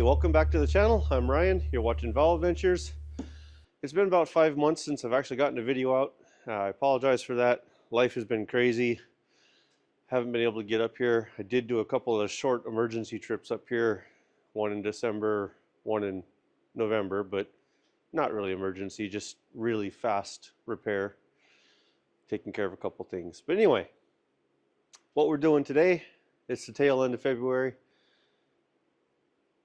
welcome back to the channel. I'm Ryan. You're watching Vowell Adventures. It's been about 5 months since I've actually gotten a video out. I apologize for that. Life has been crazy. Haven't been able to get up here. I did do a couple of short emergency trips up here, one in December, one in November, but not really emergency, just really fast repair, taking care of a couple things. But anyway, what we're doing today, it's the tail end of February.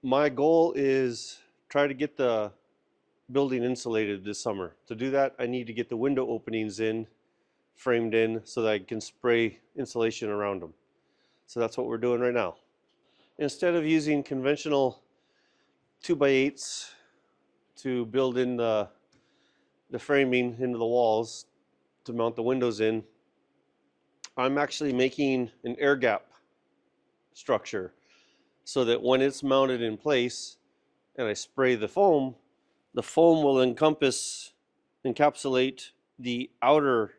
My goal is try to get the building insulated this summer. To do that, I need to get the window openings in, framed in, so that I can spray insulation around them. So that's what we're doing right now. Instead of using conventional 2x8s to build in the framing into the walls to mount the windows in, I'm actually making an air gap structure so that when it's mounted in place and I spray the foam will encapsulate the outer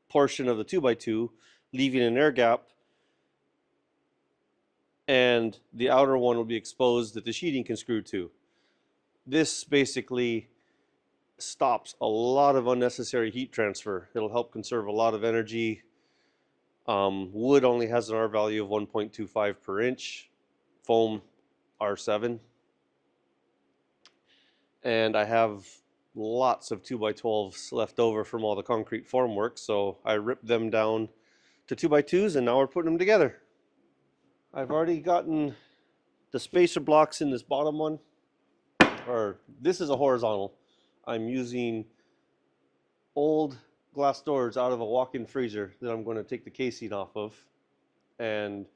portion of the 2x2, leaving an air gap, and the outer one will be exposed that the sheeting can screw to. This basically stops a lot of unnecessary heat transfer. It'll help conserve a lot of energy. Wood only has an R value of 1.25 per inch. Foam R7. And I have lots of 2x12s left over from all the concrete formwork, so I ripped them down to 2x2s and now we're putting them together. I've already gotten the spacer blocks in this bottom one, or this is a horizontal. I'm using old glass doors out of a walk-in freezer that I'm going to take the casing off of and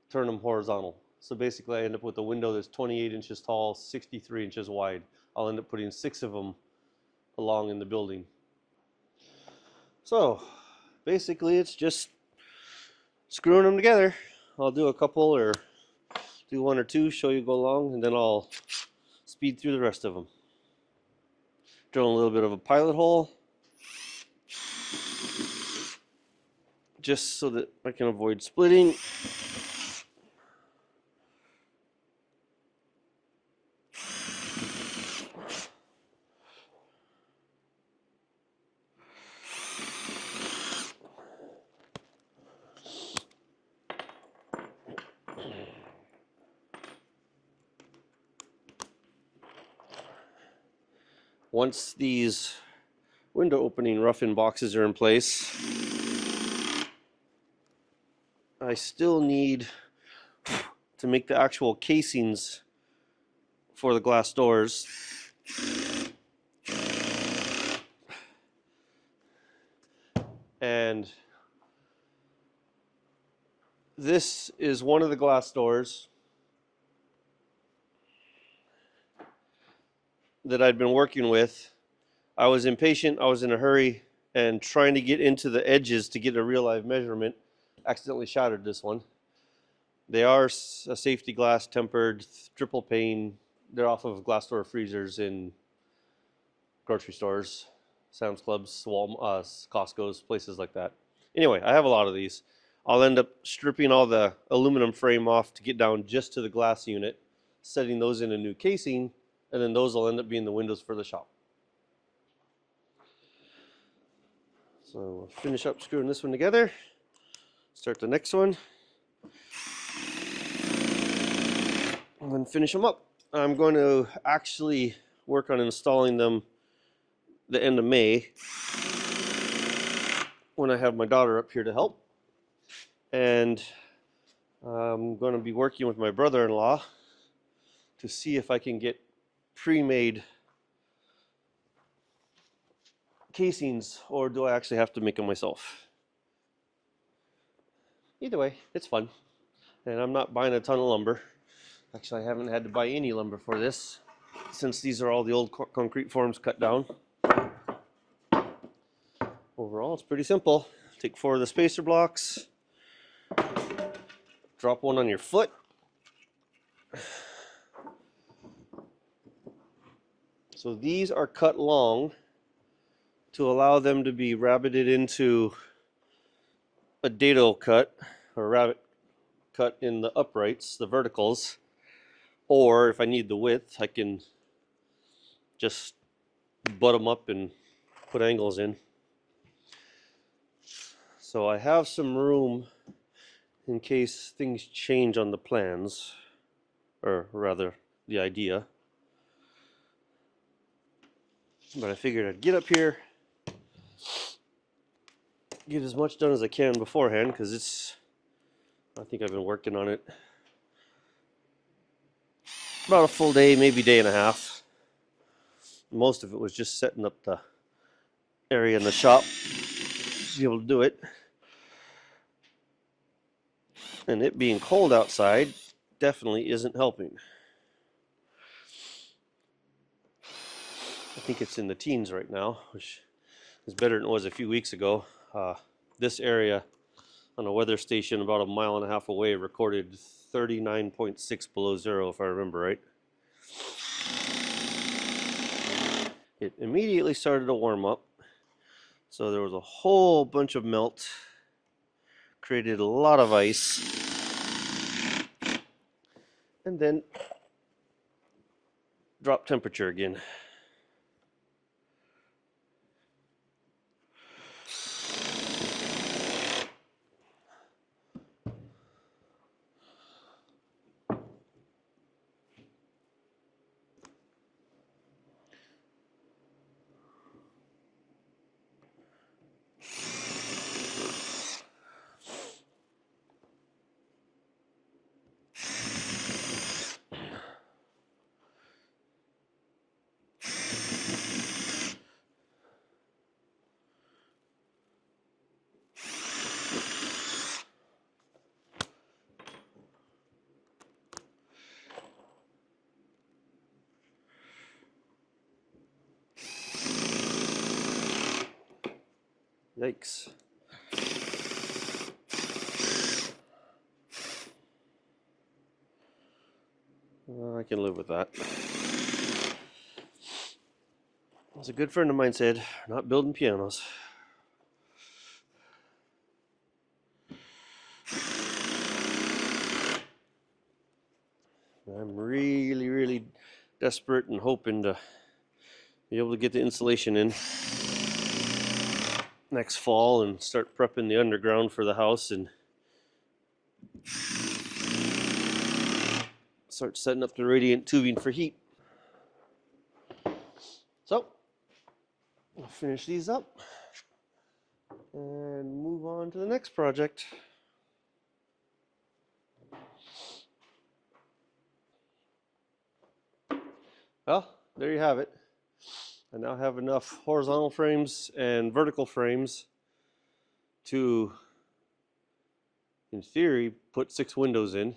turn them horizontal. So basically I end up with a window that's 28 inches tall, 63 inches wide. I'll end up putting 6 of them along in the building. So basically it's just screwing them together. I'll do a couple or do 1 or 2, show you go along, and then I'll speed through the rest of them. Drill a little bit of a pilot hole just so that I can avoid splitting. Once these window opening rough-in boxes are in place, I still need to make the actual casings for the glass doors. And this is one of the glass doors that I'd been working with. I was impatient, I was in a hurry, and trying to get into the edges to get a real live measurement, accidentally shattered this one. They are a safety glass tempered, triple pane. They're off of glass door freezers in grocery stores, Sam's Clubs, Walmart, Costco's, places like that. Anyway, I have a lot of these. I'll end up stripping all the aluminum frame off to get down just to the glass unit, setting those in a new casing, and then those will end up being the windows for the shop. So we'll finish up screwing this one together, start the next one, and then finish them up. I'm going to actually work on installing them the end of May when I have my daughter up here to help. And I'm going to be working with my brother-in-law to see if I can get pre-made casings, or do I actually have to make them myself? Either way, it's fun. And I'm not buying a ton of lumber. Actually, I haven't had to buy any lumber for this, since these are all the old concrete forms cut down. Overall, it's pretty simple. Take 4 of the spacer blocks, drop one on your foot, so these are cut long to allow them to be rabbited into a dado cut, or rabbet cut in the uprights, the verticals. Or if I need the width, I can just butt them up and put angles in. So I have some room in case things change on the plans, or rather the idea. But I figured I'd get up here, get as much done as I can beforehand, because I think I've been working on it about a full day, maybe day and a half. Most of it was just setting up the area in the shop to be able to do it. And it being cold outside definitely isn't helping. I think it's in the teens right now, which is better than it was a few weeks ago. This area on a weather station about a mile and a half away recorded 39.6 below zero, if I remember right. It immediately started to warm up. So there was a whole bunch of melt, created a lot of ice, and then dropped temperature again. Yikes. I can live with that. As a good friend of mine said, we're not building pianos. I'm really desperate and hoping to be able to get the insulation in next fall and start prepping the underground for the house and start setting up the radiant tubing for heat. So, I'll finish these up and move on to the next project. Well, there you have it. I now have enough horizontal frames and vertical frames to, in theory, put 6 windows in.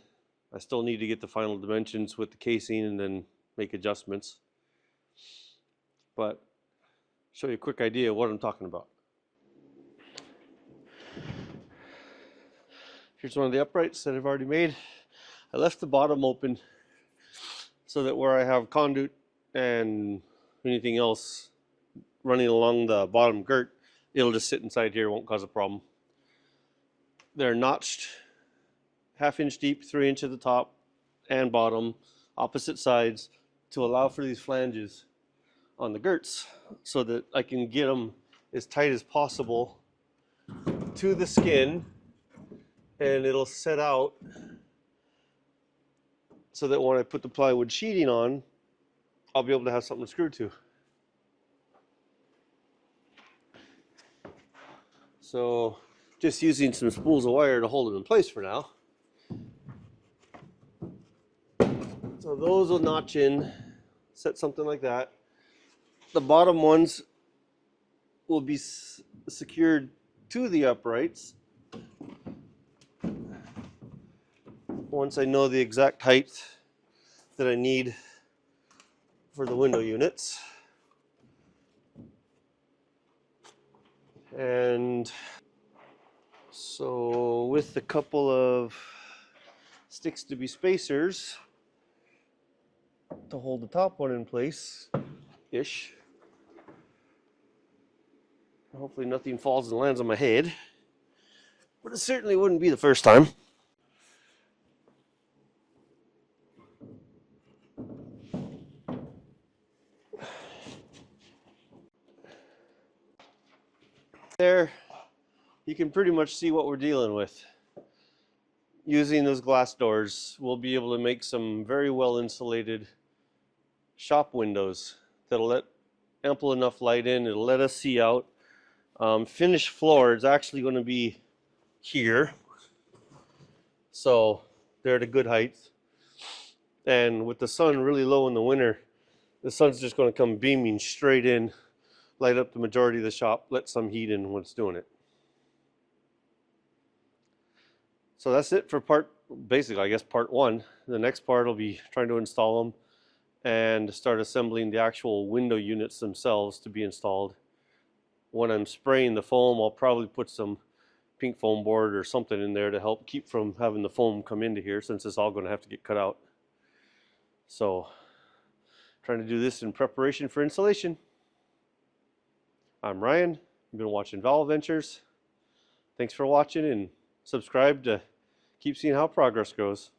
I still need to get the final dimensions with the casing and then make adjustments. But show you a quick idea of what I'm talking about. Here's one of the uprights that I've already made. I left the bottom open so that where I have conduit and anything else running along the bottom girt, it'll just sit inside here, won't cause a problem. They're notched 1/2 inch deep, 3 inch at the top and bottom, opposite sides, to allow for these flanges on the girts so that I can get them as tight as possible to the skin, and it'll set out so that when I put the plywood sheeting on, I'll be able to have something to screw to. So just using some spools of wire to hold them in place for now. So those will notch in, set something like that. The bottom ones will be secured to the uprights once I know the exact height that I need for the window units. And so with a couple of sticks to be spacers to hold the top one in place-ish. Hopefully nothing falls and lands on my head, but it certainly wouldn't be the first time. There, you can pretty much see what we're dealing with. Using those glass doors, we'll be able to make some very well insulated shop windows that'll let ample enough light in. It'll let us see out. Finished floor is actually going to be here, so they're at a good height. And with the sun really low in the winter, the sun's just going to come beaming straight in, light up the majority of the shop, let some heat in when it's doing it. So that's it for basically I guess part one. The next part will be trying to install them and start assembling the actual window units themselves to be installed. When I'm spraying the foam, I'll probably put some pink foam board or something in there to help keep from having the foam come into here, since it's all going to have to get cut out. So trying to do this in preparation for installation. I'm Ryan. You've been watching Vowell Ventures. Thanks for watching, and subscribe to keep seeing how progress goes.